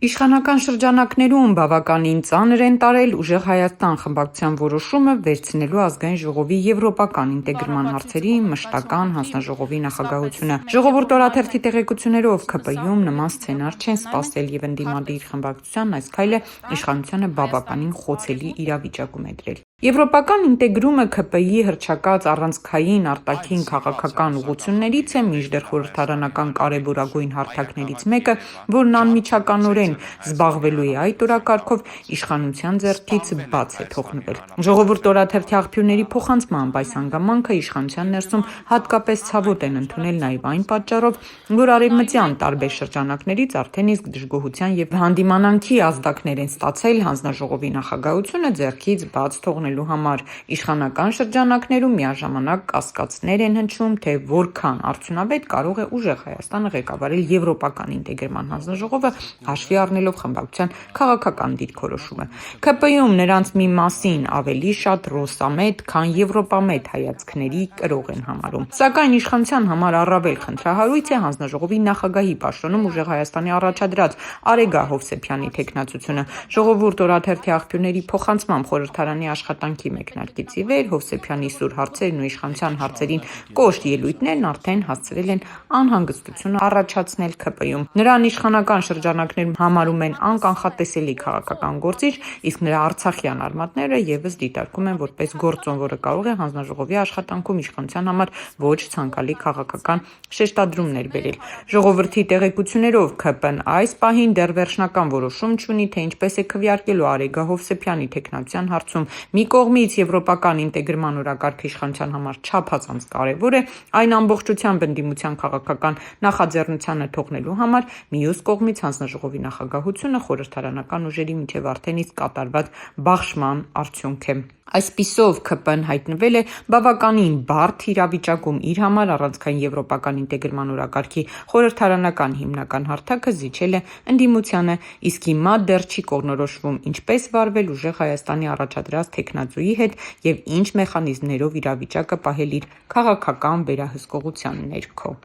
Իշխանական շրջանակներում բավականին ծանր են տարել «Ուժեղ Հայաստան» խմբակցության որոշումը վերցնելու Ազգային ժողովի եվրոպական ինտեգրման հարցերի մշտական հանձնաժողովի նախագահությունը։ «Ժողովուրդ» օրաթերթի տեղեկություններով ՔՊ-ում նման սցենար չեն սպասել և ընդդիմադիր խմբակցությանն այս քայլը իշխանությանը բավականին խոցելի իրավիճակում է դրել։ Եվրոպական ինտեգրումը ՔՊ-ի հռչակած առանցքային արտաքին քաղաքական ուղղություններից է, մինչդեռ խորհրդարանական կարևորագույն հարթակներից մեկը, որն անմիջականորեն զբաղվելու է այդ օրակարգով, իշխանության ձեռքից բաց է թողնվել։ «Ժողովուրդ» օրաթերթի աղբյուրների փոխանցմամբ այս հանգամանքը իշխանության ներսում հատկապես ցավոտ են ընդունել նաև այն պատճառով, որ արևմտյան տարբեր շրջանակներից արդեն իսկ դժգոհության և հանդիմանանքի ազդակներ են ստացել հանձնաժողովի նախագահությունը ձեռքից բաց թողնելու համար։ Իշխանական շրջանակներում միաժամանակ կասկածներ են հնչում, թե որքան արդյունավետ կարող է «Ուժեղ Հայաստանը» ղեկավարել եվրոպական ինտեգրման հանձնաժողովը, հաշվի առնելով խմբակցության քաղաքական դիրքորոշումը։ ՔՊ-ում նրանց մի մասին ավելի շատ ռուսամետ, քան եվրոպամետ հայացքների կրող են համարում։ Սակայն իշխանության համար առավել խնդրահարույց է հանձնաժողովի նախագահի պաշտոնում «Ուժեղ Հայաստանի» առաջադրած Արեգա Հովսեփյանի թեկնածությունը։ «Ժողովուրդ» օրաթերթի աղբյուրների փոխանցմամբ խորհրդարանի աշխատանքի մեկնարկից ի վեր Հովսեփյանի սուր հարցերն ու իշխանության հարցերին կոշտ ելույթներն արդեն հասցրել են անհանգստություն առաջացնել ՔՊ-ում։ Նրան իշխանական շրջանակներում համարում են անկանխատեսելի քաղաքական գործիչ, իսկ նրա արցախյան արմատները ևս դիտարկում են որպես գործոն, որը կարող է հանձնաժողովի աշխատանքում իշխանության համար ոչ ցանկալի քաղաքական շեշտադրումներ բերել։ «Ժողովուրդ»-ի տեղեկություններով ՔՊ-ն այս պահին դեռ վերջնական որոշում չունի, թե ինչպես է քվեարկելու Արեգա Հովսեփյանի թեկնածության հարցում։ Մի կողմից եվրոպական ինտեգրման օրակարգը իշխանության համար չափազանց կարևոր է, այն ամբողջությամբ ընդդիմության քաղաքական նախաձեռնությանը թողնելու համար, մյուս կողմից հանձնաժողովի նախագահությունը խորհրդարանական ուժերի միջև արդեն իսկ կատարված բաշխման արդյունք է։ Այսպիսով ՔՊ-ն հայտնվել է բավականին բարդ իրավիճակում իր համար առանցքային եվրոպական ինտեգրման օրակարգի խորհրդարանական հիմնական հարթակը զիջել է ընդդիմությանը, իսկ հիմա դեռ չի կողմնորոշվում ինչպես վարվել «Ուժեղ Հայաստանի» առաջադրած թեկնածուի հետ և ինչ մեխանիզմներով իրավիճակը պահել իր քաղաքական վերահսկողության ներքո։